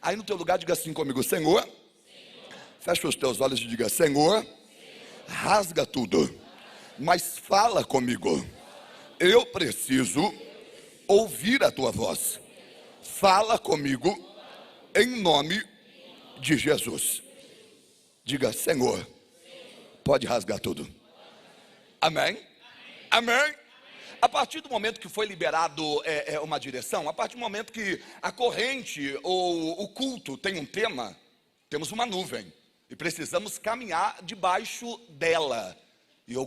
Aí no teu lugar diga assim comigo: Senhor, fecha os teus olhos e diga: Senhor, rasga tudo, mas fala comigo. Eu preciso ouvir a tua voz. Fala comigo em nome de Jesus. Diga: Senhor, pode rasgar tudo. Amém? Amém? A partir do momento que foi liberado uma direção, a partir do momento que a corrente ou o culto tem um tema, temos uma nuvem e precisamos caminhar debaixo dela. E eu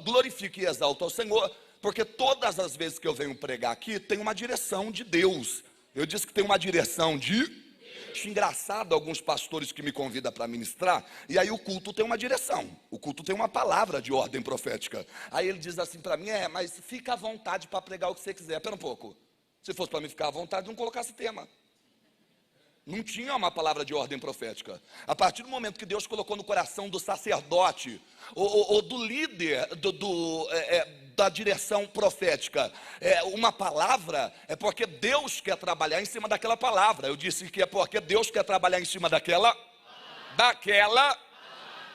glorifico e exalto ao Senhor, porque todas as vezes que eu venho pregar aqui, tem uma direção de Deus. Eu disse que tem uma direção de... Acho engraçado alguns pastores que me convidam para ministrar, e aí o culto tem uma direção, o culto tem uma palavra de ordem profética. Aí ele diz assim para mim: mas fica à vontade para pregar o que você quiser. Espera um pouco, se fosse para mim ficar à vontade, não colocasse tema. Não tinha uma palavra de ordem profética. A partir do momento que Deus colocou no coração do sacerdote, ou do líder da direção profética, uma palavra, é porque Deus quer trabalhar em cima daquela palavra. Eu disse que é porque Deus quer trabalhar em cima daquela,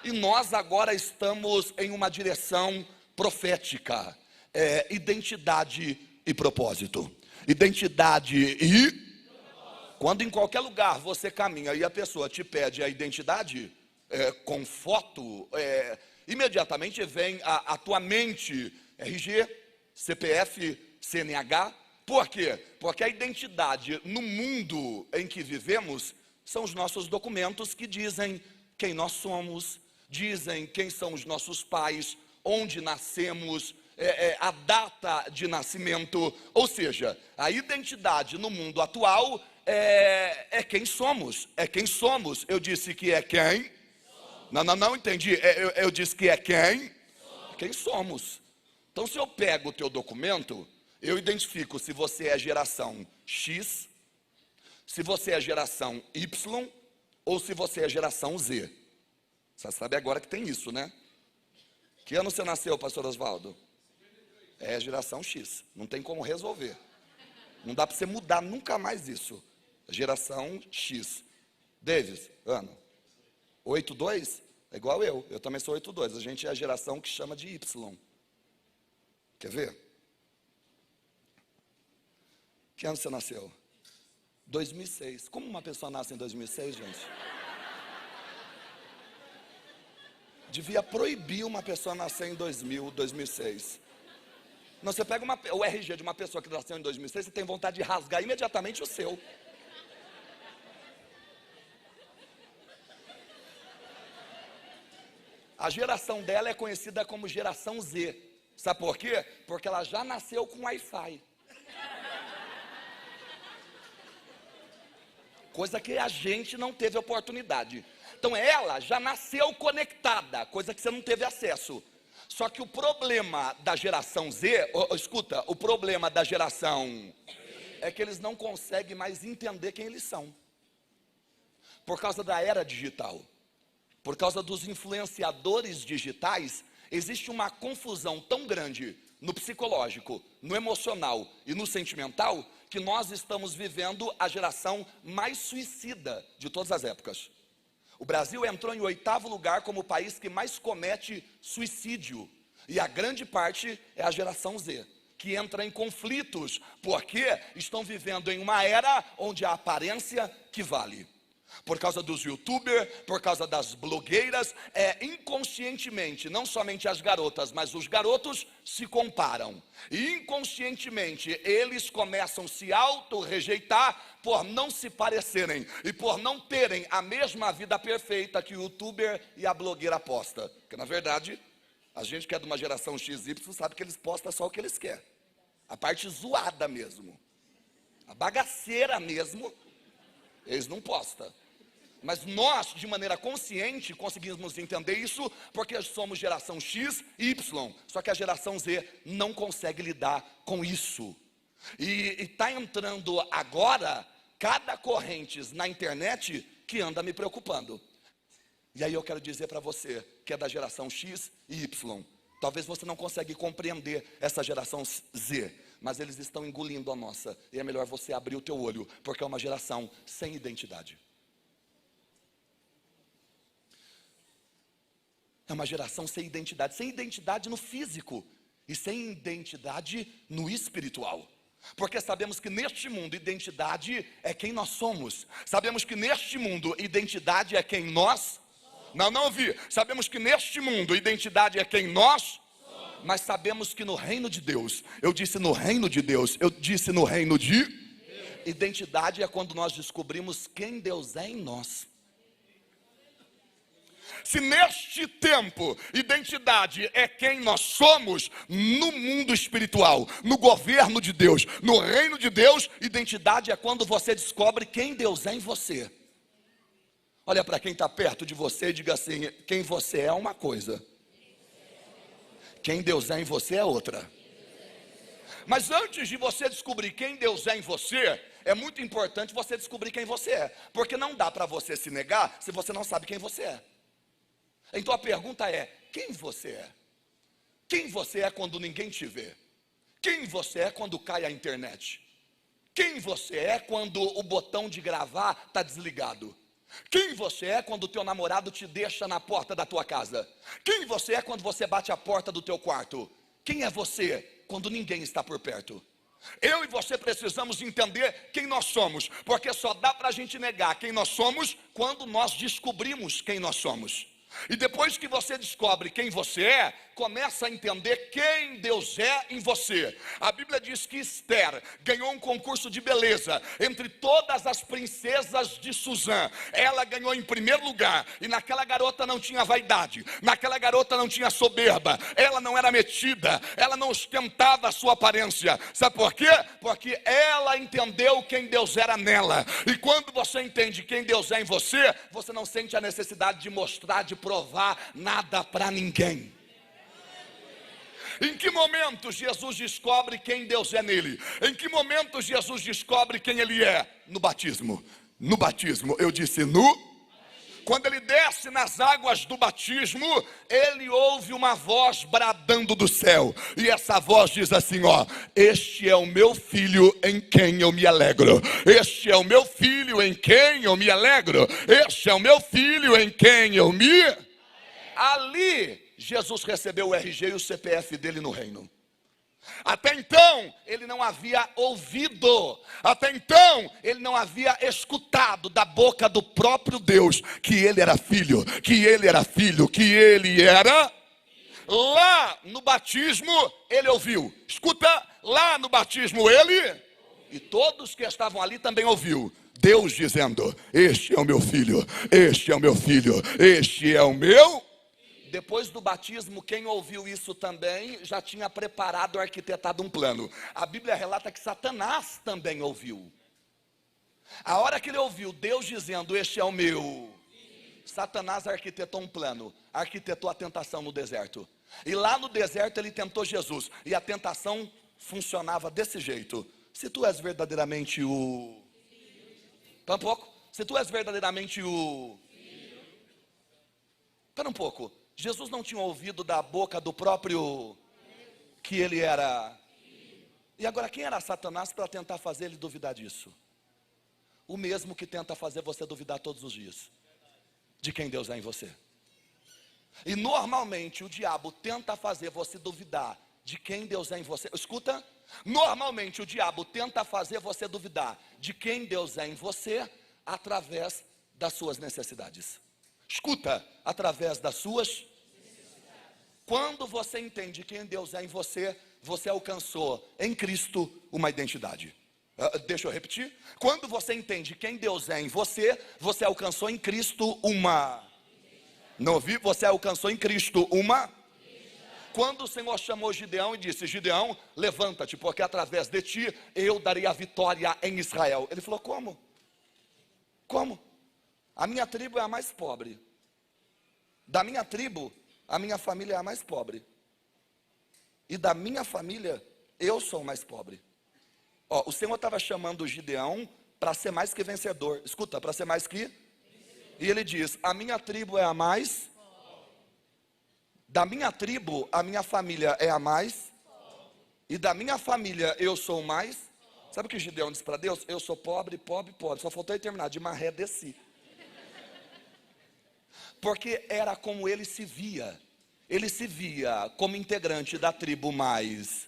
e nós agora estamos em uma direção profética, identidade e propósito. Identidade e... Quando em qualquer lugar você caminha e a pessoa te pede a identidade, com foto, imediatamente vem à tua mente RG, CPF, CNH. Por quê? Porque a identidade no mundo em que vivemos são os nossos documentos que dizem quem nós somos, dizem quem são os nossos pais, onde nascemos, a data de nascimento. Ou seja, a identidade no mundo atual é quem somos, é quem somos. Eu disse que é quem? Não entendi. Eu disse que é quem? Quem somos. Então, se eu pego o teu documento, eu identifico se você é geração X, se você é geração Y, ou se você é geração Z. Você sabe agora que tem isso, né? Que ano você nasceu, pastor Oswaldo? É geração X, não tem como resolver. Não dá para você mudar nunca mais isso. Geração X. Davis, ano 82? É igual eu também sou 82. A gente é a geração que chama de Y. Quer ver? Que ano você nasceu? 2006. Como uma pessoa nasce em 2006, gente? Devia proibir uma pessoa nascer em 2000, 2006. Não, você pega o RG de uma pessoa que nasceu em 2006, você tem vontade de rasgar imediatamente o seu. A geração dela é conhecida como geração Z. Sabe por quê? Porque ela já nasceu com Wi-Fi. Coisa que a gente não teve oportunidade. Então ela já nasceu conectada, coisa que você não teve acesso. Só que o problema da geração Z, escuta, o problema da geração é que eles não conseguem mais entender quem eles são. Por causa da era digital. Por causa dos influenciadores digitais, existe uma confusão tão grande no psicológico, no emocional e no sentimental, que nós estamos vivendo a geração mais suicida de todas as épocas. O Brasil entrou em 8º lugar como o país que mais comete suicídio. E a grande parte é a geração Z, que entra em conflitos, porque estão vivendo em uma era onde a aparência que vale. Por causa dos youtubers, por causa das blogueiras, inconscientemente, não somente as garotas, mas os garotos se comparam. E inconscientemente eles começam a se auto-rejeitar por não se parecerem e por não terem a mesma vida perfeita que o youtuber e a blogueira posta. Porque na verdade, a gente que é de uma geração XY sabe que eles postam só o que eles querem. A parte zoada mesmo, a bagaceira mesmo, eles não postam. Mas nós, de maneira consciente, conseguimos entender isso, porque somos geração X e Y. Só que a geração Z não consegue lidar com isso. E está entrando agora cada corrente na internet que anda me preocupando. E aí eu quero dizer para você, que é da geração X e Y, Talvez você não consiga compreender essa geração Z, mas eles estão engolindo a nossa. E é melhor você abrir o teu olho, porque é uma geração sem identidade. É uma geração sem identidade no físico e sem identidade no espiritual. Porque sabemos que neste mundo identidade é quem nós somos. Sabemos que neste mundo identidade é quem nós... Não ouvi. Sabemos que neste mundo identidade é quem nós... Mas sabemos que no reino de Deus, eu disse no reino de Deus, eu disse no reino de... Identidade é quando nós descobrimos quem Deus é em nós. Se neste tempo, identidade é quem nós somos, no mundo espiritual, no governo de Deus, no reino de Deus, identidade é quando você descobre quem Deus é em você. Olha para quem está perto de você e diga assim: quem você é uma coisa, quem Deus é em você é outra. Mas antes de você descobrir quem Deus é em você, é muito importante você descobrir quem você é, porque não dá para você se negar se você não sabe quem você é. Então a pergunta é: quem você é? Quem você é quando ninguém te vê? Quem você é quando cai a internet? Quem você é quando o botão de gravar está desligado? Quem você é quando o teu namorado te deixa na porta da tua casa? Quem você é quando você bate a porta do teu quarto? Quem é você quando ninguém está por perto? Eu e você precisamos entender quem nós somos, porque só dá para a gente negar quem nós somos quando nós descobrimos quem nós somos. E depois que você descobre quem você é, começa a entender quem Deus é em você. A Bíblia diz que Esther ganhou um concurso de beleza entre todas as princesas de Suzã. Ela ganhou em primeiro lugar, e naquela garota não tinha vaidade, naquela garota não tinha soberba, ela não era metida, ela não ostentava a sua aparência. Sabe por quê? Porque ela entendeu quem Deus era nela. E quando você entende quem Deus é em você, você não sente a necessidade de mostrar, de provar nada para ninguém. Em que momento Jesus descobre quem Deus é nele? Em que momento Jesus descobre quem ele é? No batismo. No batismo, eu disse quando ele desce nas águas do batismo, ele ouve uma voz bradando do céu. E essa voz diz assim, ó: este é o meu filho em quem eu me alegro. Este é o meu filho em quem eu me alegro. Este é o meu filho em quem eu me... Ali, Jesus recebeu o RG e o CPF dele no reino. Até então, ele não havia ouvido, até então, ele não havia escutado da boca do próprio Deus que ele era filho, que ele era filho, que ele era... Lá no batismo, ele ouviu. Escuta, lá no batismo ele... E todos que estavam ali também ouviu Deus dizendo: este é o meu filho, este é o meu filho, este é o meu... Depois do batismo, quem ouviu isso também já tinha preparado, arquitetado um plano. A Bíblia relata que Satanás também ouviu. A hora que ele ouviu Deus dizendo: este é o meu... Satanás arquitetou um plano, arquitetou a tentação no deserto. E lá no deserto ele tentou Jesus. E a tentação funcionava desse jeito: se tu és verdadeiramente o... Espera um pouco. Se tu és verdadeiramente o... Espera um pouco. Jesus não tinha ouvido da boca do próprio que ele era. E agora, quem era Satanás para tentar fazer ele duvidar disso? O mesmo que tenta fazer você duvidar todos os dias de quem Deus é em você. E normalmente o diabo tenta fazer você duvidar de quem Deus é em você. Escuta, normalmente o diabo tenta fazer você duvidar de quem Deus é em você através das suas necessidades. Escuta, através das suas... Quando você entende quem Deus é em você, você alcançou em Cristo uma identidade. Deixa eu repetir. Quando você entende quem Deus é em você, você alcançou em Cristo uma... Não ouvi? Você alcançou em Cristo uma... Quando o Senhor chamou Gideão e disse: Gideão, levanta-te, porque através de ti eu darei a vitória em Israel. Ele falou: como? Como? A minha tribo é a mais pobre. Da minha tribo, a minha família é a mais pobre. E da minha família, eu sou o mais pobre. Ó, o Senhor estava chamando o Gideão para ser mais que vencedor. Escuta, para ser mais que... E ele diz: a minha tribo é a mais... Da minha tribo, a minha família é a mais, e da minha família eu sou o mais. Sabe o que Gideão disse para Deus? Eu sou pobre, pobre, pobre. Só faltou ele terminar, de maré desci. Porque era como ele se via. Ele se via como integrante da tribo mais.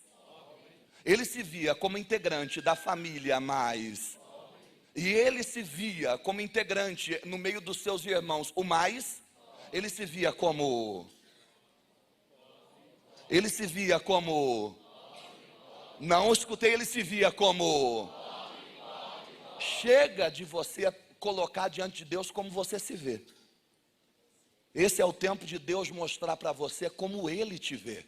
Ele se via como integrante da família mais. E ele se via como integrante no meio dos seus irmãos o mais. Ele se via como... Ele se via como... Não escutei, ele se via como... Chega de você colocar diante de Deus como você se vê. Esse é o tempo de Deus mostrar para você como Ele te vê.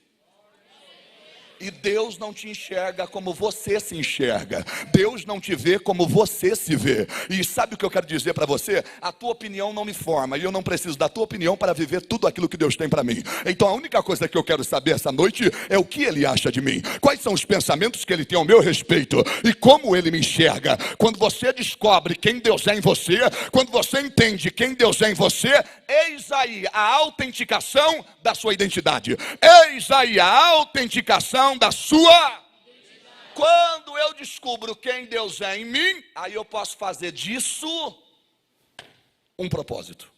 E Deus não te enxerga como você se enxerga. Deus não te vê como você se vê. E sabe o que eu quero dizer para você? A tua opinião não me forma. E eu não preciso da tua opinião para viver tudo aquilo que Deus tem para mim. Então a única coisa que eu quero saber essa noite é o que Ele acha de mim. Quais são os pensamentos que Ele tem ao meu respeito. E como Ele me enxerga. Quando você descobre quem Deus é em você. Quando você entende quem Deus é em você. Eis aí a autenticação da sua identidade. Eis aí a autenticação da sua. Quando eu descubro quem Deus é em mim, aí eu posso fazer disso um propósito.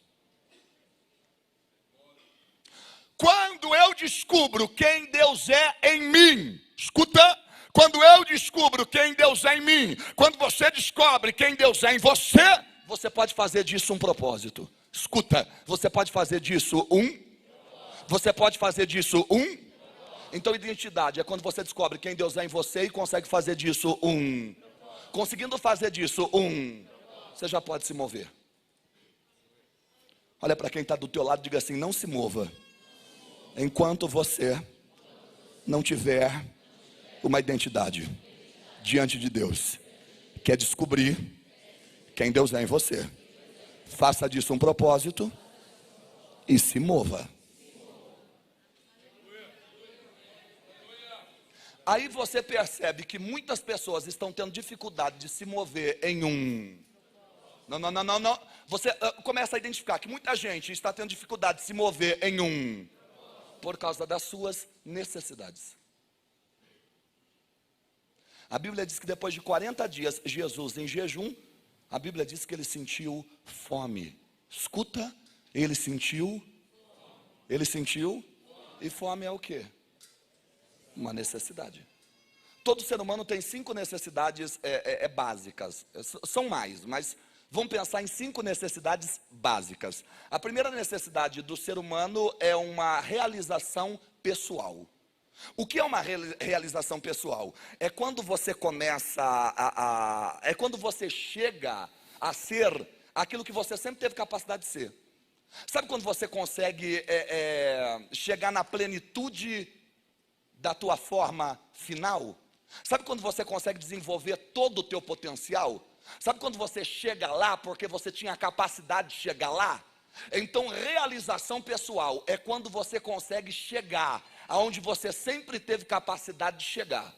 Quando eu descubro quem Deus é em mim, escuta, quando eu descubro quem Deus é em mim, quando você descobre quem Deus é em você, você pode fazer disso um propósito. Escuta, você pode fazer disso você pode fazer disso Então identidade é quando você descobre quem Deus é em você e consegue fazer disso Conseguindo fazer disso você já pode se mover. Olha para quem está do teu lado e diga assim: não se mova enquanto você não tiver uma identidade diante de Deus. Quer descobrir quem Deus é em você. Faça disso um propósito e se mova. Aí você percebe que muitas pessoas estão tendo dificuldade de se mover em Não. Você começa a identificar que muita gente está tendo dificuldade de se mover em por causa das suas necessidades. A Bíblia diz que depois de 40 dias, Jesus em jejum, a Bíblia diz que ele sentiu fome. Escuta, ele sentiu, e fome é o quê? Uma necessidade. Todo ser humano tem 5 necessidades básicas. São mais, mas vamos pensar em 5 necessidades básicas. A primeira necessidade do ser humano é uma realização pessoal. O que é uma realização pessoal? É quando você começa é quando você chega a ser aquilo que você sempre teve capacidade de ser. Sabe quando você consegue chegar na plenitude da tua forma final? Sabe quando você consegue desenvolver todo o teu potencial? Sabe quando você chega lá porque você tinha a capacidade de chegar lá? Então realização pessoal é quando você consegue chegar aonde você sempre teve capacidade de chegar.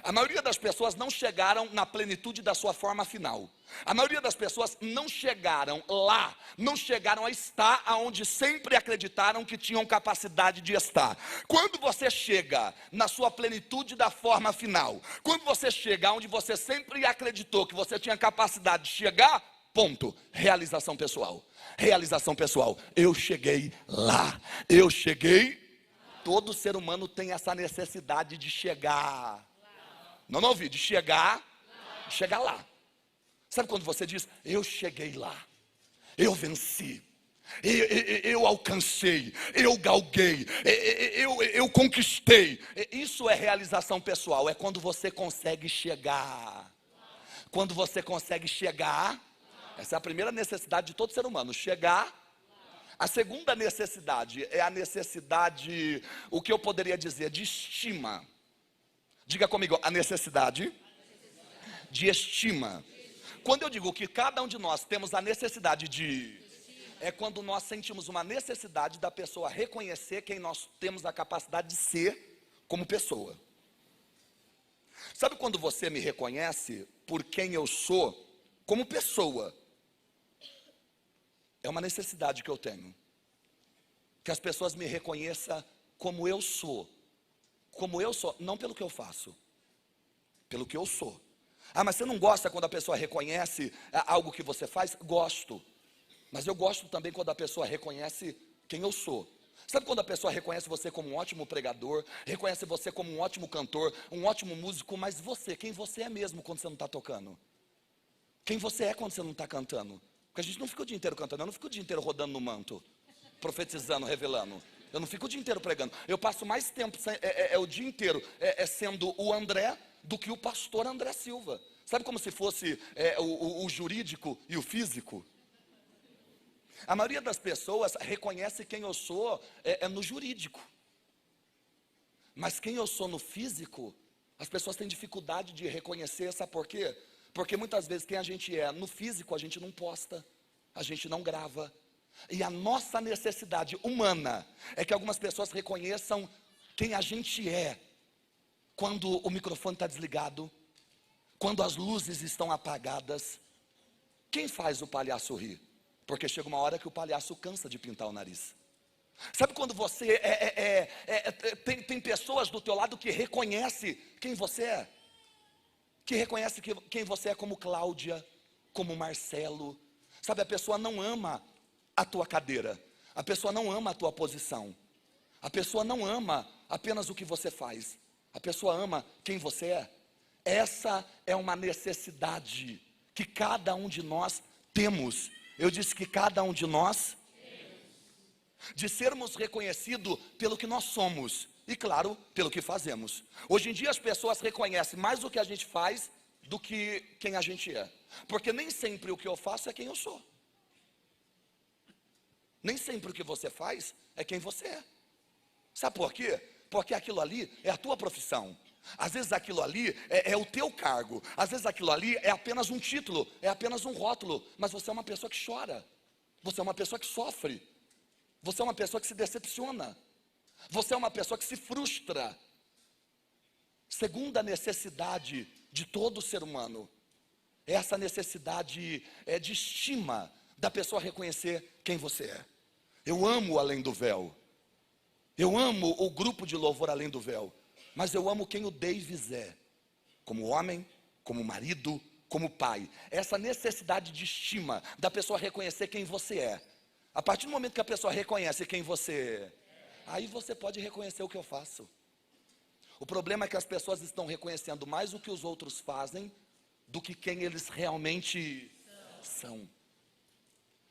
A maioria das pessoas não chegaram na plenitude da sua forma final. A maioria das pessoas não chegaram lá, não chegaram a estar aonde sempre acreditaram que tinham capacidade de estar. Quando você chega na sua plenitude da forma final, quando você chega aonde você sempre acreditou que você tinha capacidade de chegar, ponto, realização pessoal. Realização pessoal, eu cheguei lá, todo ser humano tem essa necessidade de chegar. Não ouvi, de chegar lá. Sabe quando você diz, eu cheguei lá, eu venci, eu alcancei, eu galguei, eu conquistei. Isso é realização pessoal, é quando você consegue chegar. Quando você consegue chegar, essa é a primeira necessidade de todo ser humano, chegar. A segunda necessidade é a necessidade, o que eu poderia dizer, de estima. Diga comigo, a necessidade de estima. Quando eu digo que cada um de nós temos a necessidade de... É quando nós sentimos uma necessidade da pessoa reconhecer quem nós temos a capacidade de ser como pessoa. Sabe quando você me reconhece por quem eu sou como pessoa? É uma necessidade que eu tenho. Que as pessoas me reconheçam como eu sou, não pelo que eu faço, pelo que eu sou. Mas você não gosta quando a pessoa reconhece algo que você faz? Gosto, mas eu gosto também quando a pessoa reconhece quem eu sou. Sabe quando a pessoa reconhece você como um ótimo pregador, reconhece você como um ótimo cantor, um ótimo músico, mas você, quem você é mesmo quando você não está tocando? Quem você é quando você não está cantando? Porque a gente não fica o dia inteiro cantando, eu não fico o dia inteiro rodando no manto, profetizando, revelando. Eu não fico o dia inteiro pregando. Eu passo mais tempo, o dia inteiro, sendo o André do que o pastor André Silva. Sabe como se fosse o jurídico e o físico? A maioria das pessoas reconhece quem eu sou no jurídico. Mas quem eu sou no físico, as pessoas têm dificuldade de reconhecer, sabe por quê? Porque muitas vezes quem a gente é no físico, a gente não posta, a gente não grava. E a nossa necessidade humana é que algumas pessoas reconheçam quem a gente é quando o microfone está desligado, quando as luzes estão apagadas. Quem faz o palhaço rir? Porque chega uma hora que o palhaço cansa de pintar o nariz. Sabe quando você tem pessoas do teu lado que reconhece quem você é? Que reconhece quem você é como Cláudia, como Marcelo. Sabe, a pessoa não ama a tua cadeira, a pessoa não ama a tua posição, a pessoa não ama apenas o que você faz, a pessoa ama quem você é. Essa é uma necessidade que cada um de nós temos. Eu disse que cada um de nós, de sermos reconhecidos pelo que nós somos, e claro, pelo que fazemos. Hoje em dia as pessoas reconhecem mais o que a gente faz do que quem a gente é, porque nem sempre o que eu faço é quem eu sou. Nem sempre o que você faz é quem você é. Sabe por quê? Porque aquilo ali é a tua profissão. Às vezes aquilo ali é o teu cargo. Às vezes aquilo ali é apenas um título, é apenas um rótulo. Mas você é uma pessoa que chora. Você é uma pessoa que sofre. Você é uma pessoa que se decepciona. Você é uma pessoa que se frustra. Segunda necessidade de todo ser humano é essa necessidade de estima da pessoa reconhecer quem você é. Eu amo Além do Véu. Eu amo o grupo de louvor Além do Véu. Mas eu amo quem o Davis é. Como homem, como marido, como pai. Essa necessidade de estima da pessoa reconhecer quem você é. A partir do momento que a pessoa reconhece quem você é, aí você pode reconhecer o que eu faço. O problema é que as pessoas estão reconhecendo mais o que os outros fazem do que quem eles realmente são.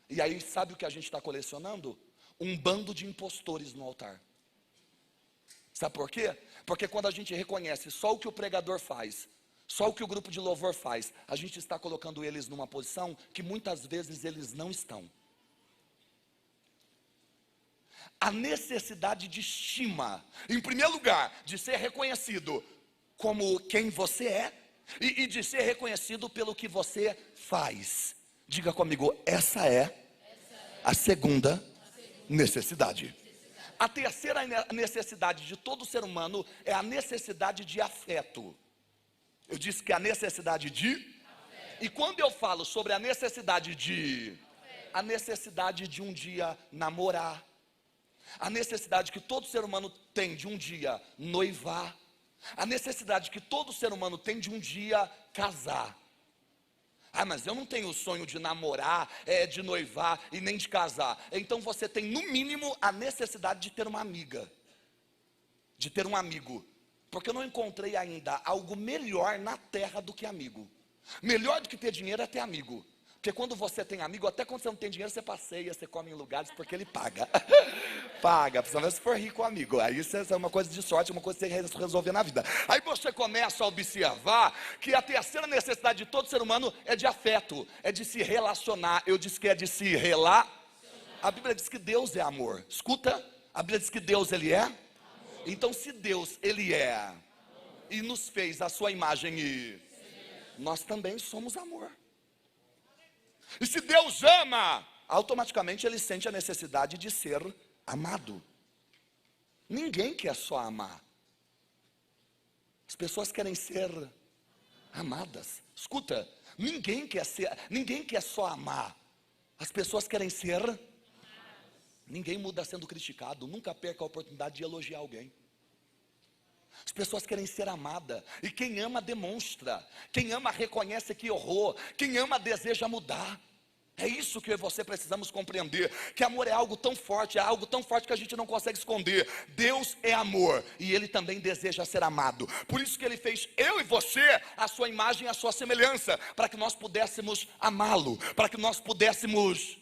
E aí sabe o que a gente está colecionando? Um bando de impostores no altar. Sabe por quê? Porque quando a gente reconhece só o que o pregador faz, só o que o grupo de louvor faz, a gente está colocando eles numa posição que muitas vezes eles não estão. A necessidade de estima, em primeiro lugar, de ser reconhecido como quem você é e de ser reconhecido pelo que você faz. Diga comigo, essa é a segunda necessidade. A terceira necessidade de todo ser humano é a necessidade de afeto. Eu disse que a necessidade de afeto. E quando eu falo sobre a necessidade de afeto, a necessidade de um dia namorar, a necessidade que todo ser humano tem de um dia noivar, a necessidade que todo ser humano tem de um dia casar. Mas eu não tenho o sonho de namorar, de noivar e nem de casar. Então você tem no mínimo a necessidade de ter uma amiga, de ter um amigo. Porque eu não encontrei ainda algo melhor na terra do que amigo. Melhor do que ter dinheiro é ter amigo. Porque quando você tem amigo, até quando você não tem dinheiro, você passeia, você come em lugares porque ele paga. Paga, principalmente se for rico amigo. Aí isso é uma coisa de sorte, uma coisa que você tem que resolver na vida. Aí você começa a observar que a terceira necessidade de todo ser humano é de afeto, é de se relacionar. Eu disse que é de se relacionar. A Bíblia diz que Deus é amor. Escuta, a Bíblia diz que Deus, Ele é amor. Então se Deus, Ele é amor, e nos fez a sua imagem e nós também somos amor. E se Deus ama, automaticamente Ele sente a necessidade de ser amado. Ninguém quer só amar. As pessoas querem ser amadas. Escuta, ninguém quer só amar. As pessoas querem ser. Ninguém muda sendo criticado. Nunca perca a oportunidade de elogiar alguém. As pessoas querem ser amadas. E quem ama demonstra. Quem ama reconhece que errou. Quem ama deseja mudar. É isso que eu e você precisamos compreender. Que amor é algo tão forte. É algo tão forte que a gente não consegue esconder. Deus é amor. E Ele também deseja ser amado. Por isso que Ele fez eu e você a sua imagem e a sua semelhança. Para que nós pudéssemos amá-lo. Para que nós pudéssemos...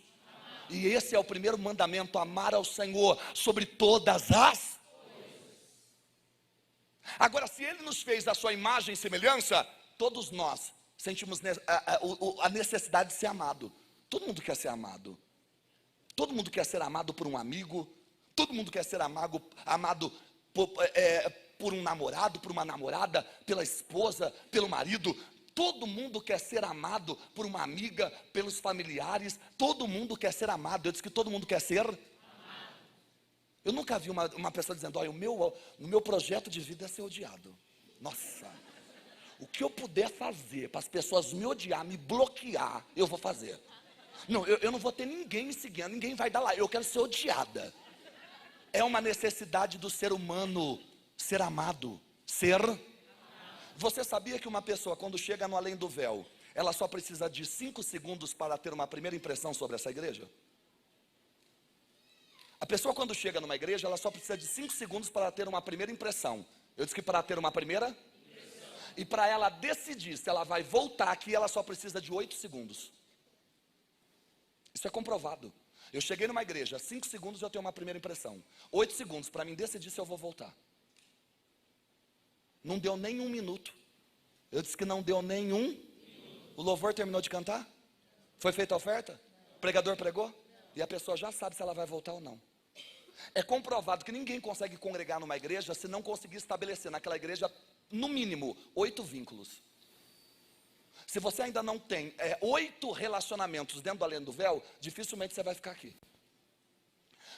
E esse é o primeiro mandamento, amar ao Senhor sobre todas as. Agora, se Ele nos fez a sua imagem e semelhança, todos nós sentimos a necessidade de ser amado. Todo mundo quer ser amado. Todo mundo quer ser amado por um amigo. Todo mundo quer ser amado por um namorado, por uma namorada, pela esposa, pelo marido. Todo mundo quer ser amado por uma amiga, pelos familiares. Todo mundo quer ser amado. Eu disse que todo mundo quer ser amado. Eu nunca vi uma pessoa dizendo: olha, o meu projeto de vida é ser odiado. Nossa, o que eu puder fazer para as pessoas me odiar, me bloquear, eu vou fazer. Não, eu não vou ter ninguém me seguindo, ninguém vai dar lá, eu quero ser odiada. É uma necessidade do ser humano ser amado, ser... Você sabia que uma pessoa, quando chega no além do véu, ela só precisa de 5 segundos para ter uma primeira impressão sobre essa igreja? A pessoa, quando chega numa igreja, ela só precisa de 5 segundos para ter uma primeira impressão. Eu disse que para ter uma primeira impressão. E para ela decidir se ela vai voltar aqui, ela só precisa de 8 segundos. Isso é comprovado. Eu cheguei numa igreja, 5 segundos eu tenho uma primeira impressão. 8 segundos para mim decidir se eu vou voltar. Não deu nem 1 minuto. Eu disse que não deu nem 1. O louvor terminou de cantar? Foi feita a oferta? O pregador pregou? E a pessoa já sabe se ela vai voltar ou não. É comprovado que ninguém consegue congregar numa igreja se não conseguir estabelecer naquela igreja, no mínimo, 8 vínculos. Se você ainda não tem 8 relacionamentos dentro do além do véu, dificilmente você vai ficar aqui.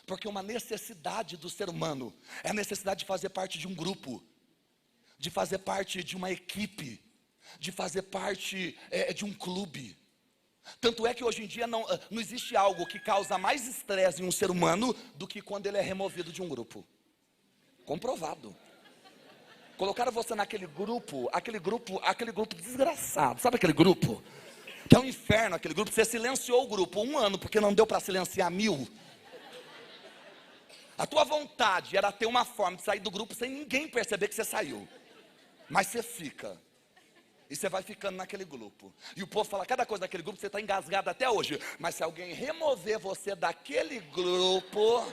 Porque uma necessidade do ser humano é a necessidade de fazer parte de um grupo, de fazer parte de uma equipe, de fazer parte de um clube. Tanto é que hoje em dia não existe algo que causa mais estresse em um ser humano do que quando ele é removido de um grupo. Comprovado. Colocaram você naquele grupo, aquele grupo desgraçado. Sabe aquele grupo? Que é um inferno aquele grupo. Você silenciou o grupo 1 ano porque não deu para silenciar 1000. A tua vontade era ter uma forma de sair do grupo sem ninguém perceber que você saiu. Mas você fica. E você vai ficando naquele grupo. E o povo fala cada coisa daquele grupo, você está engasgado até hoje. Mas se alguém remover você daquele grupo,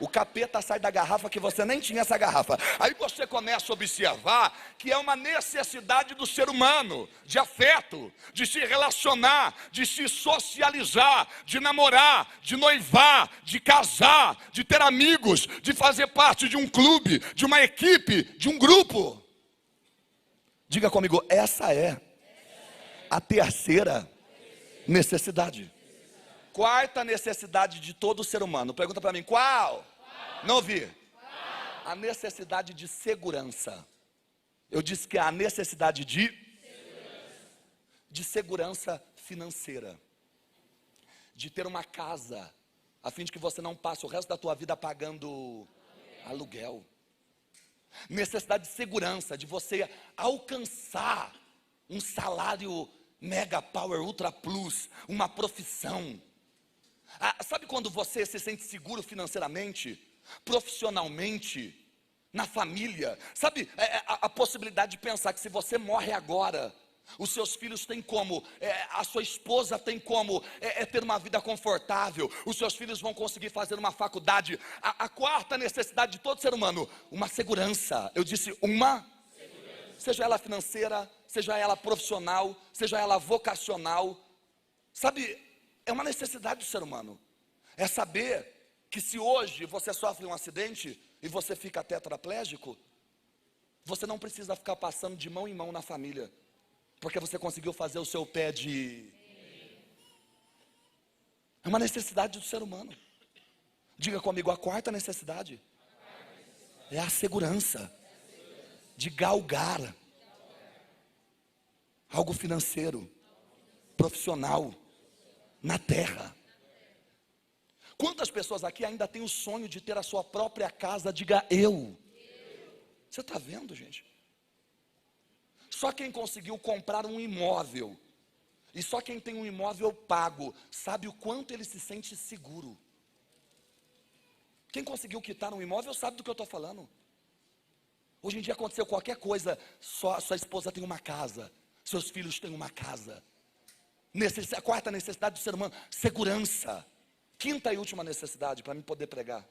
o capeta sai da garrafa que você nem tinha essa garrafa. Aí você começa a observar que é uma necessidade do ser humano, de afeto, de se relacionar, de se socializar, de namorar, de noivar, de casar, de ter amigos, de fazer parte de um clube, de uma equipe, de um grupo. Diga comigo, essa é a terceira necessidade. Quarta necessidade de todo ser humano. Pergunta para mim, qual? Não ouvi. A necessidade de segurança. Eu disse que é a necessidade de segurança financeira. De ter uma casa, a fim de que você não passe o resto da tua vida pagando aluguel. Necessidade de segurança, de você alcançar um salário mega power, ultra plus, uma profissão. Sabe quando você se sente seguro financeiramente, profissionalmente, na família? Sabe a possibilidade de pensar que se você morre agora, os seus filhos têm como, a sua esposa tem como ter uma vida confortável, os seus filhos vão conseguir fazer uma faculdade. A quarta necessidade de todo ser humano, uma segurança. Eu disse uma segurança. Seja ela financeira, seja ela profissional, seja ela vocacional. Sabe, é uma necessidade do ser humano. É saber que se hoje você sofre um acidente e você fica tetraplégico, você não precisa ficar passando de mão em mão na família, porque você conseguiu fazer o seu pé de... É uma necessidade do ser humano. Diga comigo, a quarta necessidade é a segurança de galgar algo financeiro, profissional, na terra. Quantas pessoas aqui ainda têm o sonho de ter a sua própria casa? Diga eu. Você está vendo, gente? Só quem conseguiu comprar um imóvel, e só quem tem um imóvel pago, sabe o quanto ele se sente seguro. Quem conseguiu quitar um imóvel sabe do que eu estou falando. Hoje em dia aconteceu qualquer coisa, sua esposa tem uma casa, seus filhos têm uma casa. A quarta necessidade do ser humano, segurança. Quinta e última necessidade, para mim poder pregar.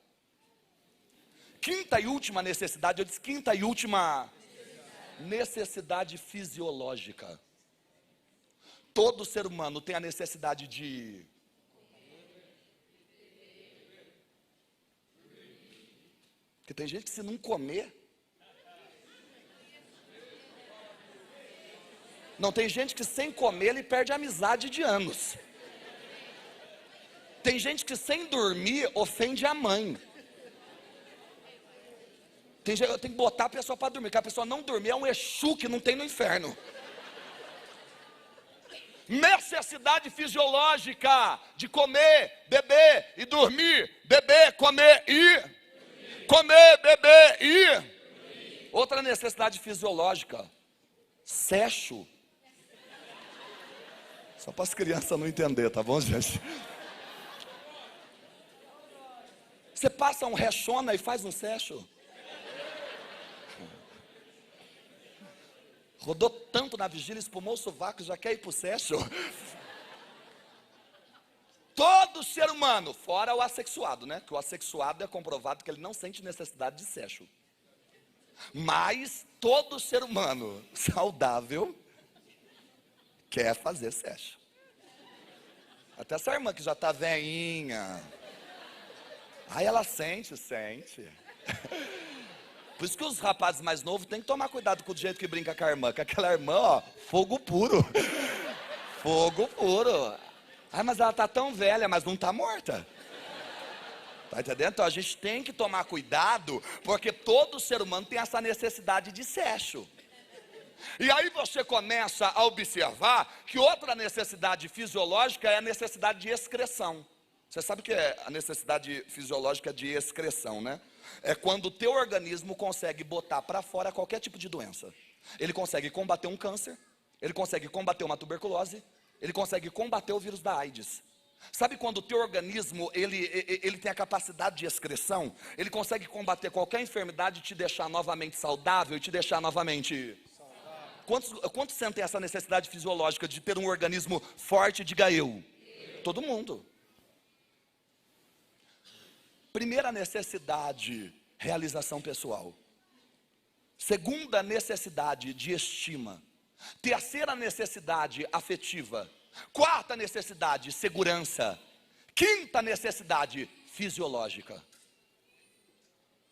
Quinta e última necessidade, eu disse quinta e última necessidade fisiológica. Todo ser humano tem a necessidade de... Porque tem gente que se não comer... Não, tem gente que sem comer ele perde a amizade de anos. Tem gente que sem dormir ofende a mãe. Tem que botar a pessoa para dormir, porque a pessoa não dormir é um Exu que não tem no inferno. Necessidade fisiológica de comer, beber e dormir. Beber, comer e... Comer, beber e... Outra necessidade fisiológica, sexo. Só para as crianças não entenderem, tá bom, gente? Você passa um rechona e faz um sexo. Rodou tanto na vigília, espumou o sovaco, já quer ir para o sexo. Todo ser humano, fora o assexuado, né? Que o assexuado é comprovado que ele não sente necessidade de sexo. Mas todo ser humano saudável quer fazer sexo. Até essa irmã que já está veinha. Aí ela sente. Por isso que os rapazes mais novos têm que tomar cuidado com o jeito que brinca com a irmã. Que aquela irmã, ó, fogo puro. Fogo puro. Ai, mas ela está tão velha, mas não está morta. Tá entendendo? Então a gente tem que tomar cuidado, porque todo ser humano tem essa necessidade de sexo. E aí você começa a observar que outra necessidade fisiológica é a necessidade de excreção. Você sabe o que é a necessidade fisiológica de excreção, né? É quando o teu organismo consegue botar para fora qualquer tipo de doença. Ele consegue combater um câncer, ele consegue combater uma tuberculose, ele consegue combater o vírus da AIDS. Sabe quando o teu organismo, ele tem a capacidade de excreção? Ele consegue combater qualquer enfermidade e te deixar novamente saudável e te deixar novamente... Quantos sentem essa necessidade fisiológica de ter um organismo forte? Diga eu. Todo mundo. Primeira necessidade, realização pessoal. Segunda necessidade, de estima. Terceira necessidade, afetiva. Quarta necessidade, segurança. Quinta necessidade, fisiológica.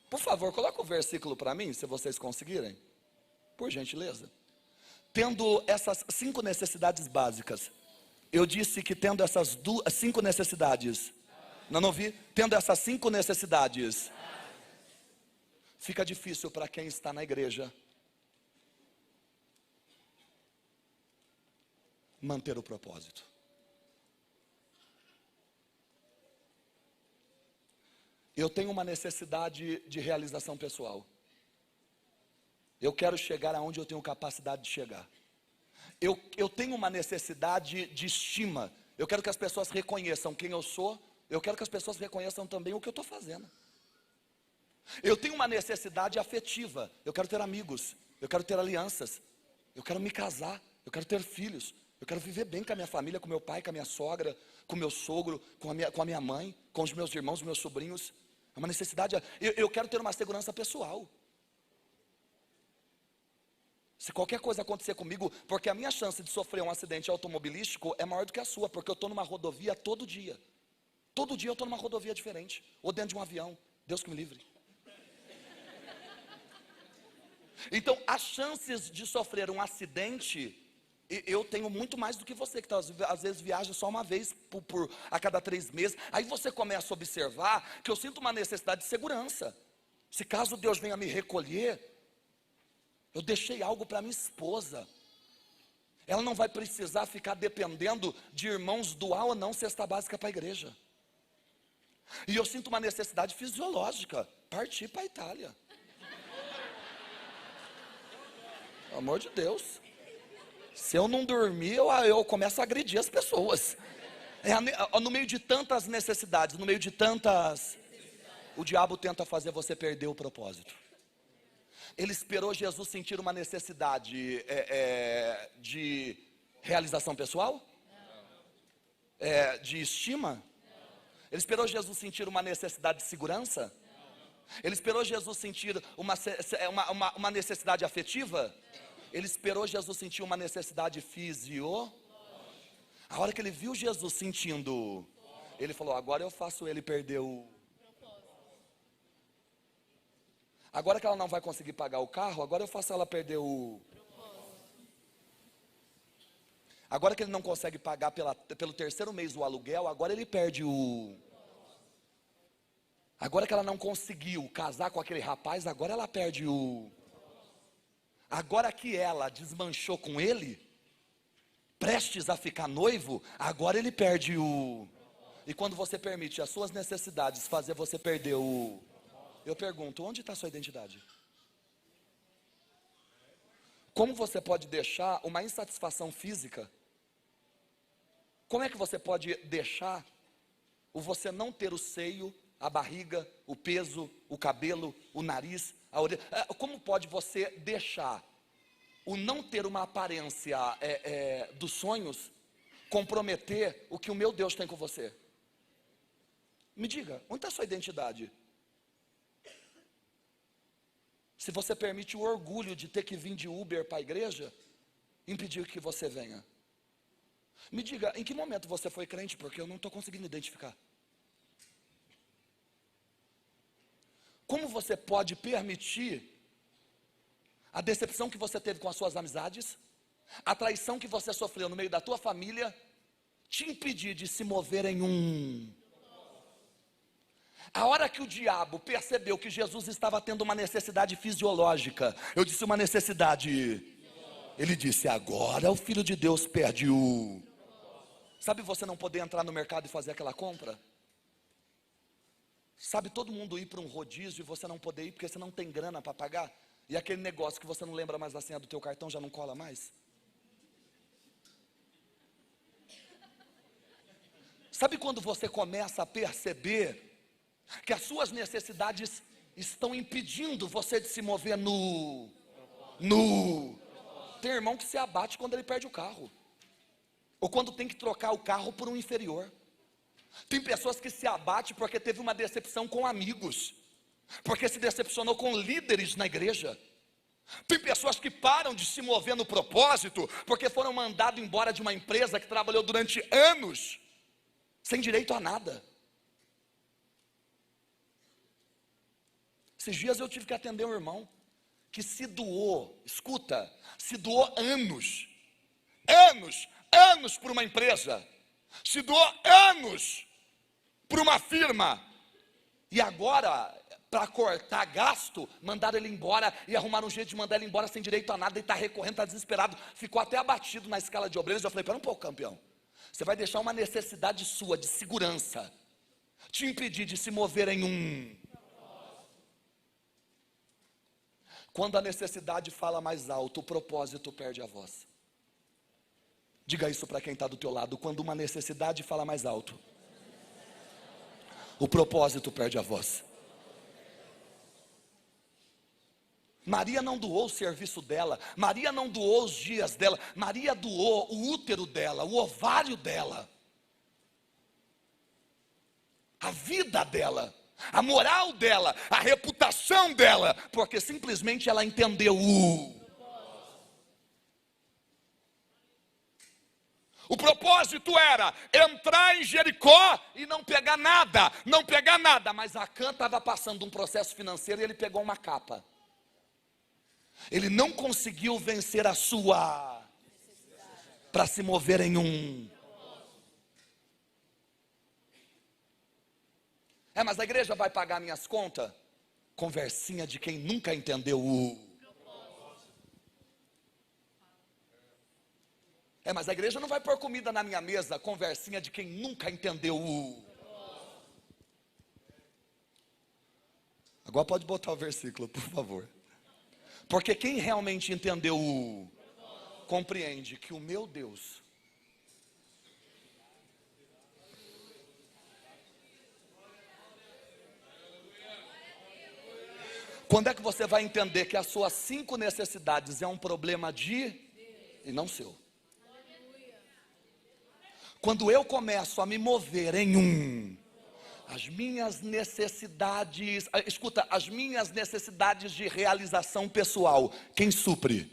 Por favor, coloca o versículo para mim, se vocês conseguirem. Por gentileza. Tendo essas 5 necessidades básicas, eu disse que tendo essas 5 necessidades, não ouvi? Tendo essas 5 necessidades, fica difícil para quem está na igreja manter o propósito. Eu tenho uma necessidade de realização pessoal. Eu quero chegar aonde eu tenho capacidade de chegar. Eu tenho uma necessidade de estima. Eu quero que as pessoas reconheçam quem eu sou. Eu quero que as pessoas reconheçam também o que eu estou fazendo. Eu tenho uma necessidade afetiva. Eu quero ter amigos. Eu quero ter alianças. Eu quero me casar. Eu quero ter filhos. Eu quero viver bem com a minha família, com meu pai, com a minha sogra, com o meu sogro, com a minha mãe, com os meus irmãos, meus sobrinhos. É uma necessidade. Eu quero ter uma segurança pessoal. Se qualquer coisa acontecer comigo, porque a minha chance de sofrer um acidente automobilístico é maior do que a sua, porque eu estou numa rodovia todo dia. Todo dia eu estou numa rodovia diferente, ou dentro de um avião. Deus que me livre. Então, as chances de sofrer um acidente, eu tenho muito mais do que você, que às vezes viaja só uma vez a cada 3 meses. Aí você começa a observar que eu sinto uma necessidade de segurança. Se caso Deus venha me recolher, eu deixei algo para minha esposa. Ela não vai precisar ficar dependendo de irmãos doar ou não cesta básica para a igreja. E eu sinto uma necessidade fisiológica, partir para a Itália. Pelo amor de Deus. Se eu não dormir, eu começo a agredir as pessoas. No meio de tantas necessidades, no meio de tantas... O diabo tenta fazer você perder o propósito. Ele esperou Jesus sentir uma necessidade de realização pessoal? De estima? Ele esperou Jesus sentir uma necessidade de segurança? Ele esperou Jesus sentir uma necessidade afetiva? Ele esperou Jesus sentir uma necessidade fisiológica? A hora que ele viu Jesus sentindo, ele falou, agora eu faço ele perder o... Agora que ela não vai conseguir pagar o carro, agora eu faço ela perder o... Agora que ele não consegue pagar pelo terceiro mês o aluguel, agora ele perde o... Agora que ela não conseguiu casar com aquele rapaz, agora ela perde o... Agora que ela desmanchou com ele, prestes a ficar noivo, agora ele perde o... E quando você permite as suas necessidades fazer você perder o... Eu pergunto, onde está a sua identidade? Como você pode deixar uma insatisfação física? Como é que você pode deixar você não ter o seio, a barriga, o peso, o cabelo, o nariz, a orelha? Como pode você deixar o não ter uma aparência dos sonhos comprometer o que o meu Deus tem com você? Me diga, onde está a sua identidade? Se você permite o orgulho de ter que vir de Uber para a igreja, impedir que você venha. Me diga, em que momento você foi crente? Porque eu não estou conseguindo identificar. Como você pode permitir a decepção que você teve com as suas amizades, a traição que você sofreu no meio da tua família, te impedir de se mover em um... A hora que o diabo percebeu que Jesus estava tendo uma necessidade fisiológica, eu disse uma necessidade, ele disse, agora o Filho de Deus perde o... Sabe você não poder entrar no mercado e fazer aquela compra? Sabe todo mundo ir para um rodízio e você não poder ir porque você não tem grana para pagar? E aquele negócio que você não lembra mais da senha do teu cartão já não cola mais? Sabe quando você começa a perceber que as suas necessidades estão impedindo você de se mover Tem irmão que se abate quando ele perde o carro, ou quando tem que trocar o carro por um inferior. Tem pessoas que se abatem porque teve uma decepção com amigos, porque se decepcionou com líderes na igreja. Tem pessoas que param de se mover no propósito porque foram mandados embora de uma empresa que trabalhou durante anos sem direito a nada. Esses dias eu tive que atender um irmão que se doou, escuta, se doou anos por uma empresa, se doou anos por uma firma, e agora, para cortar gasto, mandaram ele embora e arrumaram um jeito de mandar ele embora sem direito a nada, e está recorrendo, está desesperado, ficou até abatido na escala de obreiros. Eu falei, pera um pouco, campeão, você vai deixar uma necessidade sua de segurança te impedir de se mover em um... Quando a necessidade fala mais alto, o propósito perde a voz. Diga isso para quem está do teu lado. Quando uma necessidade fala mais alto, o propósito perde a voz. Maria não doou o serviço dela, Maria não doou os dias dela, Maria doou o útero dela, o ovário dela, a vida dela, a moral dela, a reputação dela, porque simplesmente ela entendeu o propósito era entrar em Jericó e não pegar nada, mas Acã estava passando um processo financeiro e ele pegou uma capa. Ele não conseguiu vencer a sua, para se mover em um... Mas a igreja vai pagar minhas contas? Conversinha de quem nunca entendeu mas a igreja não vai pôr comida na minha mesa? Conversinha de quem nunca entendeu Agora pode botar o versículo, por favor. Porque quem realmente entendeu compreende que o meu Deus quando é que você vai entender que as suas 5 necessidades é um problema e não seu? Quando eu começo a me mover em as minhas necessidades, escuta, as minhas necessidades de realização pessoal, quem supre?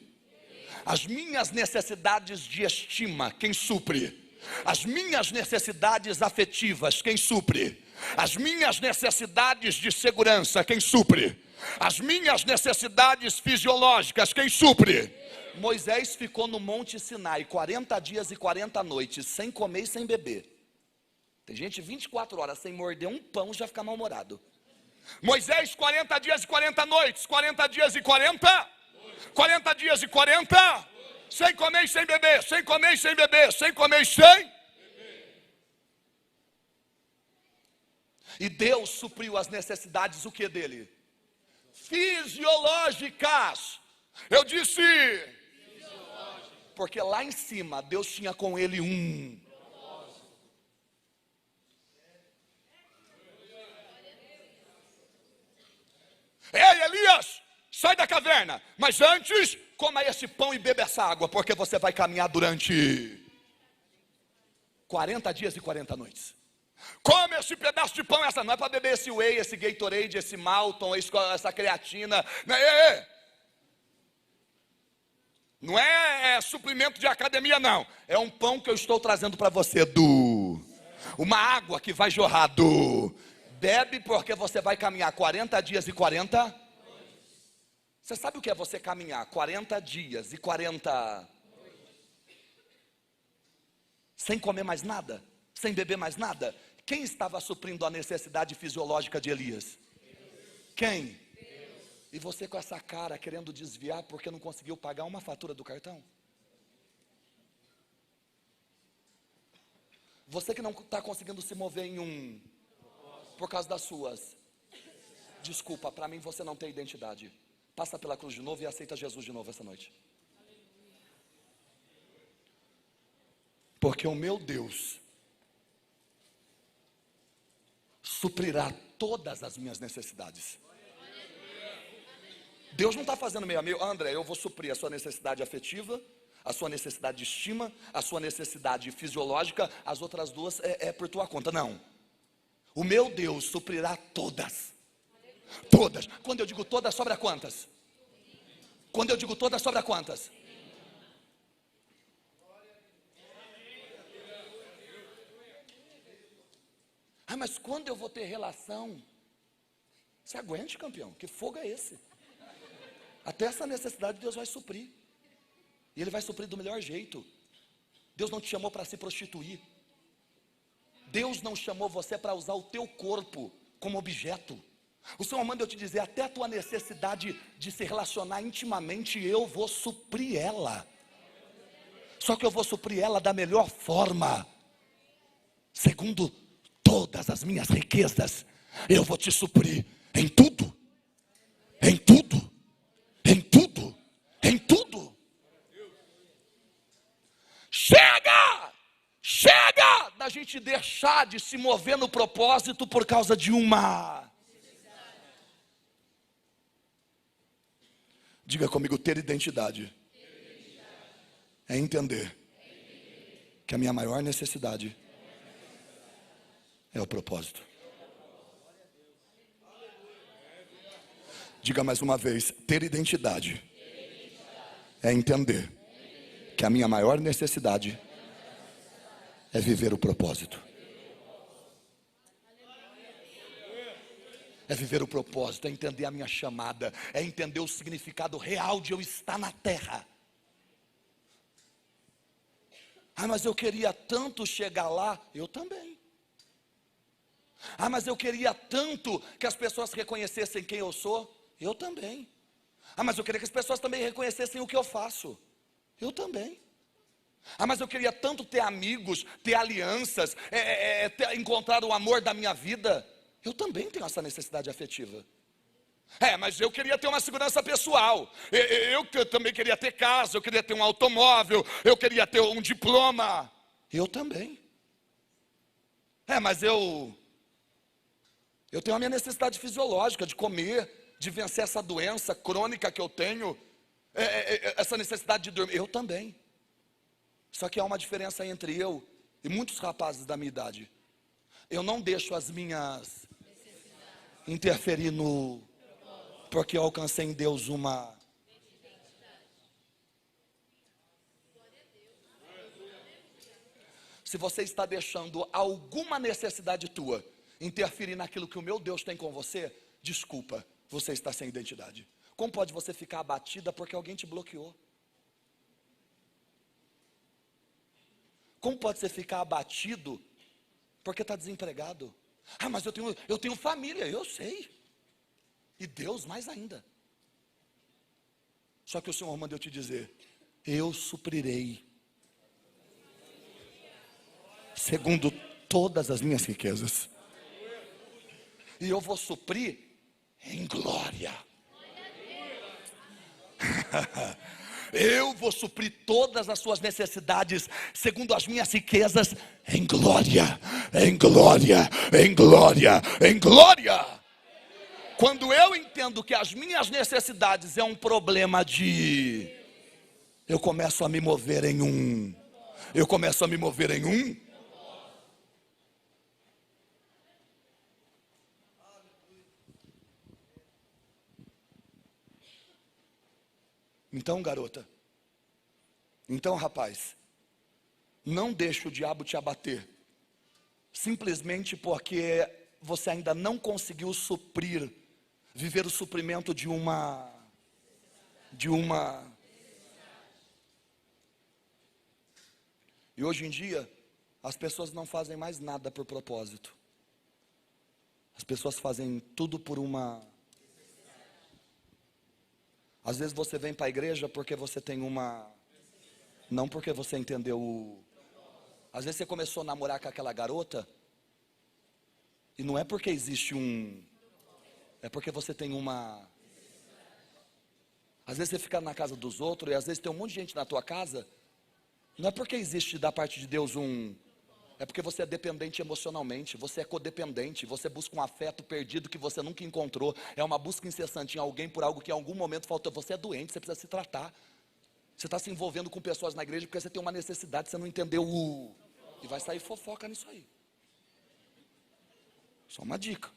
As minhas necessidades de estima, quem supre? As minhas necessidades afetivas, quem supre? As minhas necessidades de segurança, quem supre? As minhas necessidades fisiológicas, quem supre? Moisés ficou no Monte Sinai 40 dias e 40 noites, sem comer e sem beber. Tem gente 24 horas sem morder um pão já fica mal-humorado. Moisés 40 dias e 40 noites, 40 dias e 40 dias e 40, sem comer e sem beber, sem comer e sem beber, sem comer e sem. E Deus supriu as necessidades, o que dele? Fisiológicas. Eu disse, porque lá em cima Deus tinha com ele Ei, Elias, sai da caverna, mas antes, coma esse pão e beba essa água, porque você vai caminhar durante 40 dias e 40 noites. Come esse pedaço de pão, essa não é para beber esse whey, esse Gatorade, esse Malton, essa creatina. Não é suplemento de academia, não. É um pão que eu estou trazendo para você uma água que vai jorrar Bebe, porque você vai caminhar 40 dias e 40. Você sabe o que é você caminhar 40 dias e 40 sem comer mais nada, sem beber mais nada? Quem estava suprindo a necessidade fisiológica de Elias? Quem? E você com essa cara querendo desviar porque não conseguiu pagar uma fatura do cartão? Você que não está conseguindo se mover em por causa das suas. Desculpa, para mim você não tem identidade. Passa pela cruz de novo e aceita Jesus de novo essa noite. Porque o meu Deus suprirá todas as minhas necessidades. Deus não está fazendo meio a meio. André, eu vou suprir a sua necessidade afetiva, a sua necessidade de estima, a sua necessidade fisiológica, as outras duas é por tua conta. Não. O meu Deus suprirá todas. Todas. Quando eu digo todas, sobra quantas? Quando eu digo todas, sobra quantas? Ah, mas quando eu vou ter relação? Você aguente, campeão. Que fogo é esse? Até essa necessidade Deus vai suprir. E Ele vai suprir do melhor jeito. Deus não te chamou para se prostituir. Deus não chamou você para usar o teu corpo como objeto. O Senhor manda eu te dizer, até a tua necessidade de se relacionar intimamente, eu vou suprir ela. Só que eu vou suprir ela da melhor forma. Segundo todas as minhas riquezas, eu vou te suprir em tudo. Em tudo. Em tudo. Em tudo. Chega! Chega da gente deixar de se mover no propósito por causa de uma. Diga comigo, ter identidade. É entender que a minha maior necessidade é o propósito. Diga mais uma vez, ter identidade é entender que a minha maior necessidade é viver o propósito. É viver o propósito, é entender a minha chamada, é entender o significado real de eu estar na terra. Ah, mas eu queria tanto chegar lá. Eu também. Ah, mas eu queria tanto que as pessoas reconhecessem quem eu sou. Eu também. Ah, mas eu queria que as pessoas também reconhecessem o que eu faço. Eu também. Ah, mas eu queria tanto ter amigos, ter alianças, encontrar o amor da minha vida. Eu também tenho essa necessidade afetiva. Mas eu queria ter uma segurança pessoal. Eu também queria ter casa, eu queria ter um automóvel, eu queria ter um diploma. Eu também. Mas eu tenho a minha necessidade fisiológica de comer, de vencer essa doença crônica que eu tenho, essa necessidade de dormir. Eu também. Só que há uma diferença entre eu e muitos rapazes da minha idade. Eu não deixo as minhas interferir no... Porque eu alcancei em Deus uma... Se você está deixando alguma necessidade tua interferir naquilo que o meu Deus tem com você, desculpa, você está sem identidade. Como pode você ficar abatida porque alguém te bloqueou? Como pode você ficar abatido porque está desempregado? Mas eu tenho família, eu sei. E Deus mais ainda. Só que o Senhor mandou te dizer: eu suprirei segundo todas as minhas riquezas. E eu vou suprir em glória. Eu vou suprir todas as suas necessidades segundo as minhas riquezas em glória, em glória, em glória, em glória. Quando eu entendo que as minhas necessidades é um problema de... Eu começo a me mover em um... Então, garota, então, rapaz, não deixe o diabo te abater, simplesmente porque você ainda não conseguiu viver o suprimento de uma... E hoje em dia, as pessoas não fazem mais nada por propósito. As pessoas fazem tudo por uma... Às vezes você vem para a igreja porque você tem uma... Não porque você entendeu o... Às vezes você começou a namorar com aquela garota, e não é porque existe um... É porque você tem uma... Às vezes você fica na casa dos outros, e às vezes tem um monte de gente na tua casa. Não é porque existe da parte de Deus um... É porque você é dependente emocionalmente, você é codependente, você busca um afeto perdido que você nunca encontrou. É uma busca incessante em alguém por algo que em algum momento faltou. Você é doente, você precisa se tratar. Você está se envolvendo com pessoas na igreja porque você tem uma necessidade, você não entendeu o... E vai sair fofoca nisso aí. Só uma dica.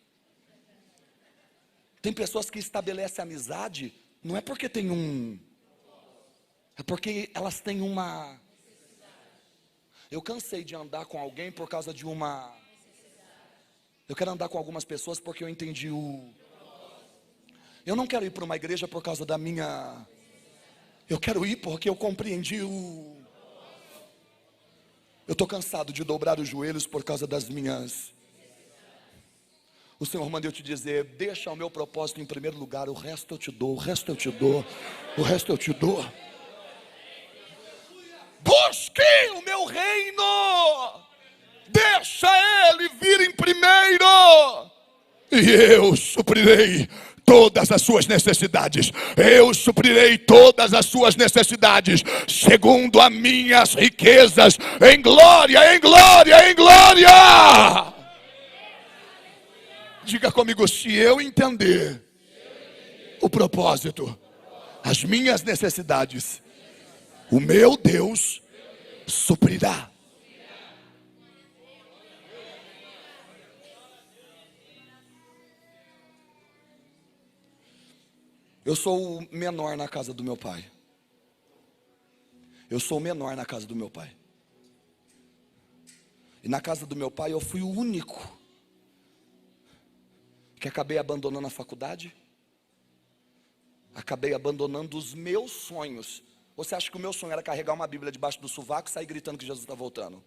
Tem pessoas que estabelecem amizade, não é porque tem um... É porque elas têm uma... Eu cansei de andar com alguém por causa de uma... Eu quero andar com algumas pessoas porque eu entendi o... Eu não quero ir para uma igreja por causa da minha... Eu quero ir porque eu compreendi o... Eu estou cansado de dobrar os joelhos por causa das minhas... O Senhor mandou eu te dizer: deixa o meu propósito em primeiro lugar, o resto eu te dou, o resto eu te dou, o resto eu te dou. Busque o meu reino, deixa ele vir em primeiro, e eu suprirei todas as suas necessidades. Eu suprirei todas as suas necessidades segundo as minhas riquezas em glória, em glória, em glória. Diga comigo: se eu entender o propósito, as minhas necessidades, o meu Deus suprirá. Eu sou o menor na casa do meu pai. Eu sou o menor na casa do meu pai. E na casa do meu pai eu fui o único que acabei abandonando a faculdade, acabei abandonando os meus sonhos. Você acha que o meu sonho era carregar uma Bíblia debaixo do sovaco e sair gritando que Jesus está voltando?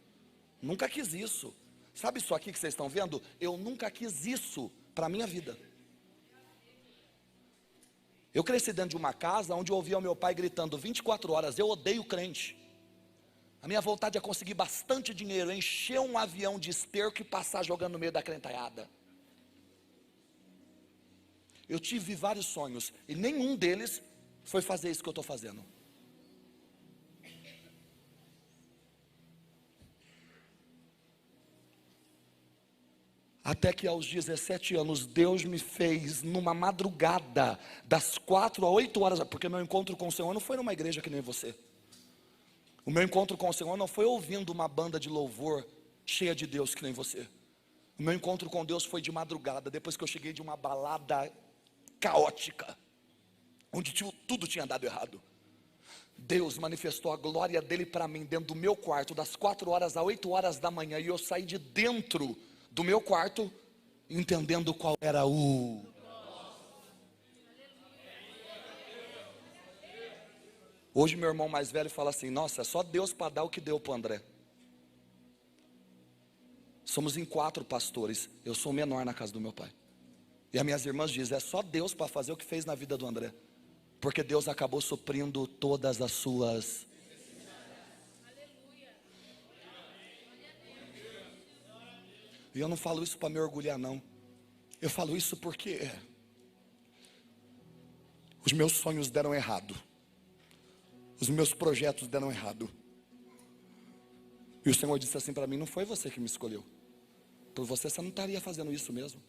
Nunca quis isso. Sabe isso aqui que vocês estão vendo? Eu nunca quis isso para a minha vida. Eu cresci dentro de uma casa onde eu ouvia o meu pai gritando 24 horas: eu odeio crente. A minha vontade é conseguir bastante dinheiro, encher um avião de esterco e passar jogando no meio da crentalhada. Eu tive vários sonhos, e nenhum deles foi fazer isso que eu estou fazendo. Até que aos 17 anos, Deus me fez numa madrugada, das 4 a 8 horas, porque meu encontro com o Senhor não foi numa igreja que nem você. O meu encontro com o Senhor não foi ouvindo uma banda de louvor cheia de Deus que nem você. O meu encontro com Deus foi de madrugada, depois que eu cheguei de uma balada caótica, onde tudo tinha dado errado. Deus manifestou a glória dele para mim dentro do meu quarto, das 4 horas a 8 horas da manhã, e eu saí de dentro do meu quarto, entendendo qual era o... Hoje meu irmão mais velho fala assim: nossa, é só Deus para dar o que deu para o André. Somos em 4 pastores, eu sou o menor na casa do meu pai. E as minhas irmãs dizem: é só Deus para fazer o que fez na vida do André. Porque Deus acabou suprindo todas as suas... E eu não falo isso para me orgulhar, não. Eu falo isso porque os meus sonhos deram errado. Os meus projetos deram errado. E o Senhor disse assim para mim: não foi você que me escolheu. Por você não estaria fazendo isso mesmo.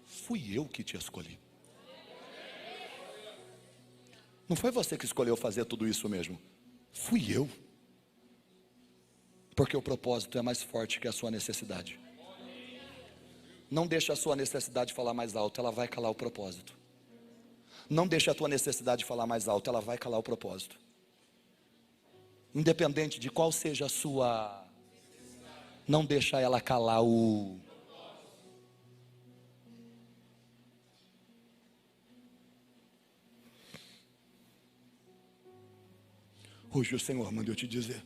Fui eu que te escolhi. Não foi você que escolheu fazer tudo isso mesmo. Fui eu. Porque o propósito é mais forte que a sua necessidade. Não deixe a sua necessidade falar mais alto, ela vai calar o propósito. Não deixe a tua necessidade falar mais alto, ela vai calar o propósito. Independente de qual seja a sua... Não deixa ela calar o... Hoje o Senhor manda eu te dizer: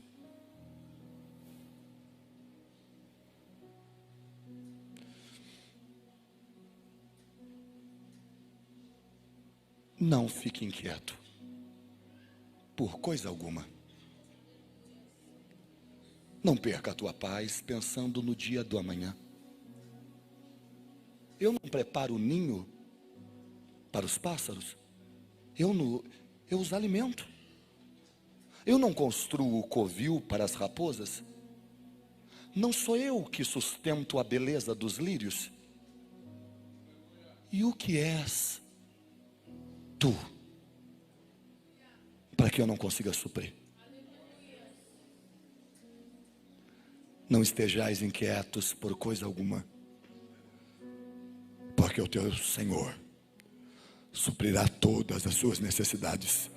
não fique inquieto por coisa alguma. Não perca a tua paz pensando no dia do amanhã. Eu não preparo o ninho para os pássaros, eu os alimento. Eu não construo o covil para as raposas. Não sou eu que sustento a beleza dos lírios? E o que és tu para que eu não consiga suprir? Não estejais inquietos por coisa alguma, porque o teu Senhor suprirá todas as suas necessidades,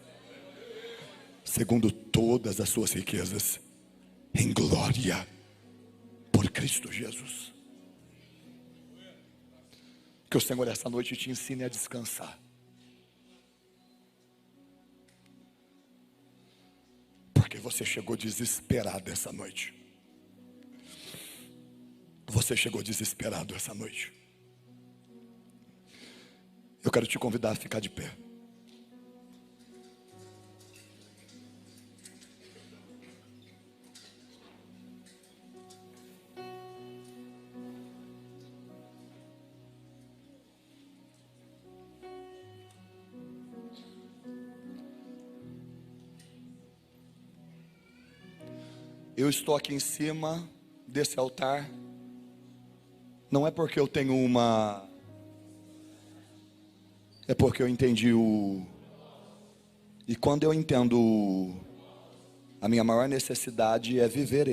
segundo todas as suas riquezas, em glória, por Cristo Jesus. Que o Senhor essa noite te ensine a descansar. Porque você chegou desesperado essa noite. Você chegou desesperado essa noite. Eu quero te convidar a ficar de pé. Eu estou aqui em cima desse altar, não é porque eu tenho é porque eu entendi e quando eu entendo a minha maior necessidade é viver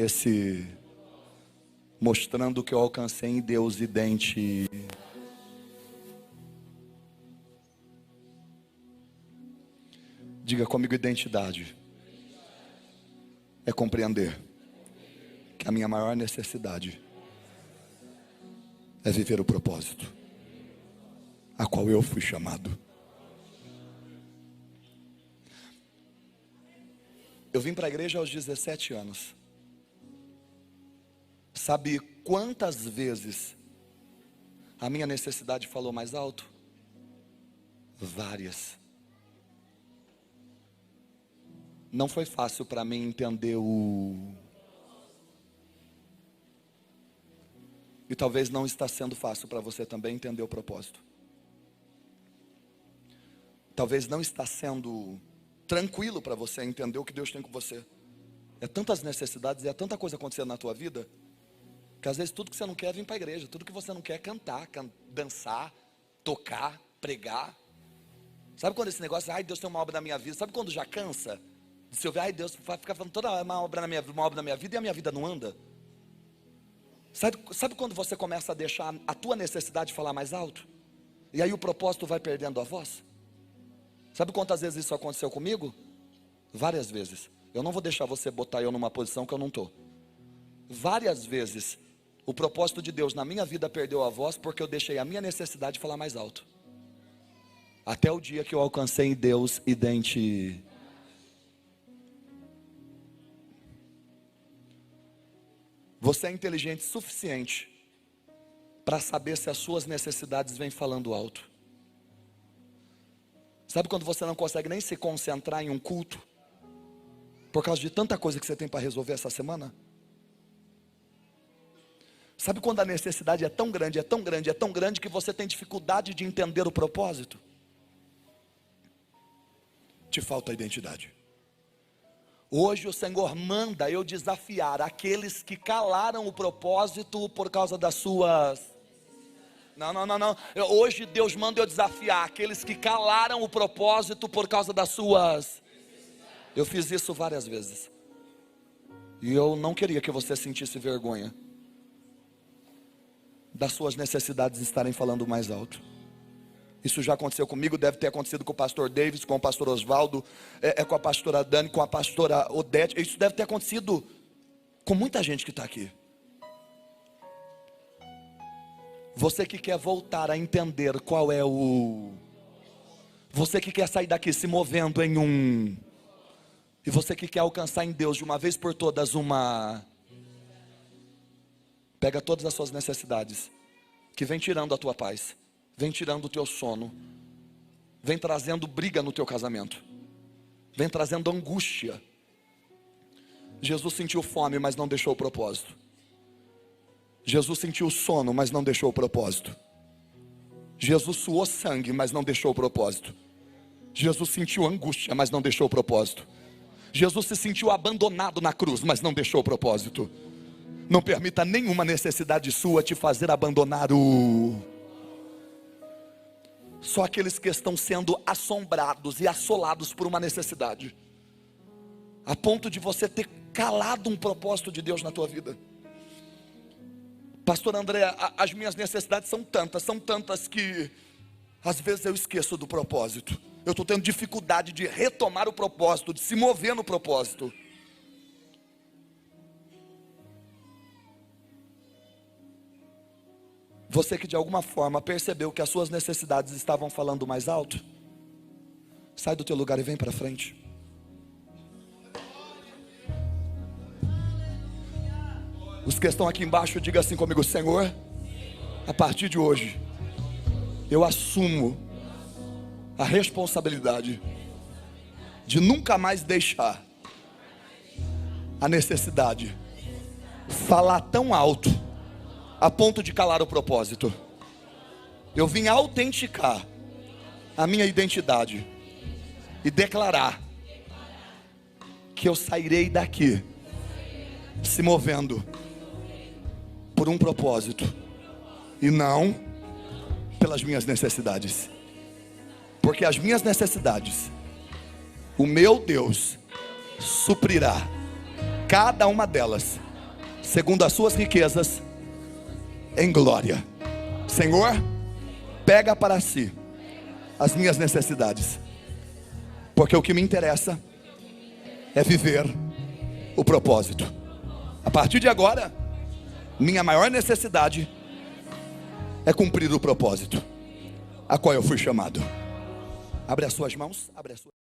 mostrando que eu alcancei em Deus idente. Diga comigo: identidade é compreender que a minha maior necessidade é viver o propósito a qual eu fui chamado. Eu vim para a igreja aos 17 anos. Sabe quantas vezes a minha necessidade falou mais alto? Várias. Não foi fácil para mim entender e talvez não está sendo fácil para você também entender o propósito. talvez não está sendo tranquilo para você entender o que Deus tem com você. É tantas necessidades e é tanta coisa acontecendo na tua vida, que às vezes tudo que você não quer é vir para a igreja. Tudo que você não quer é cantar, dançar, tocar, pregar. Sabe quando esse negócio, ai, Deus tem uma obra na minha vida? Sabe quando já cansa? De se ouvir, ai, Deus vai ficar falando toda hora uma obra na minha vida e a minha vida não anda? Sabe quando você começa a deixar a tua necessidade falar mais alto? E aí o propósito vai perdendo a voz? Sabe quantas vezes isso aconteceu comigo? Várias vezes. Eu não vou deixar você botar eu numa posição que eu não estou. Várias vezes o propósito de Deus na minha vida perdeu a voz porque eu deixei a minha necessidade falar mais alto. Até o dia que eu alcancei em Deus Você é inteligente o suficiente para saber se as suas necessidades vêm falando alto. Sabe quando você não consegue nem se concentrar em um culto por causa de tanta coisa que você tem para resolver essa semana? Sabe quando a necessidade é tão grande, é tão grande, é tão grande que você tem dificuldade de entender o propósito? Te falta identidade. Hoje o Senhor manda eu desafiar aqueles que calaram o propósito por causa das suas... Não. Hoje Deus manda eu desafiar aqueles que calaram o propósito por causa das suas... Eu fiz isso várias vezes. E eu não queria que você sentisse vergonha das suas necessidades estarem falando mais alto. Isso já aconteceu comigo, deve ter acontecido com o pastor Davis, com o pastor Osvaldo, com a pastora Dani, com a pastora Odete. Isso deve ter acontecido com muita gente que está aqui. Você que quer voltar a entender qual é o... Você que quer sair daqui se movendo em um... E você que quer alcançar em Deus de uma vez por todas uma... Pega todas as suas necessidades, que vem tirando a tua paz, vem tirando o teu sono, vem trazendo briga no teu casamento, vem trazendo angústia. Jesus sentiu fome, mas não deixou o propósito. Jesus sentiu sono, mas não deixou o propósito. Jesus suou sangue, mas não deixou o propósito. Jesus sentiu angústia, mas não deixou o propósito. Jesus se sentiu abandonado na cruz, mas não deixou o propósito. Não permita nenhuma necessidade sua te fazer abandonar o... Só aqueles que estão sendo assombrados e assolados por uma necessidade, a ponto de você ter calado um propósito de Deus na tua vida. Pastor André, as minhas necessidades são tantas que às vezes eu esqueço do propósito. Eu estou tendo dificuldade de retomar o propósito, de se mover no propósito. Você que de alguma forma percebeu que as suas necessidades estavam falando mais alto, sai do teu lugar e vem para frente. Os que estão aqui embaixo, diga assim comigo: Senhor, a partir de hoje, eu assumo a responsabilidade de nunca mais deixar a necessidade falar tão alto a ponto de calar o propósito. Eu vim autenticar a minha identidade e declarar que eu sairei daqui se movendo por um propósito e não pelas minhas necessidades, porque as minhas necessidades o meu Deus suprirá cada uma delas segundo as suas riquezas em glória. Senhor, pega para si as minhas necessidades, porque o que me interessa é viver o propósito. A partir de agora, minha maior necessidade é cumprir o propósito a qual eu fui chamado. Abre as suas mãos, abre as suas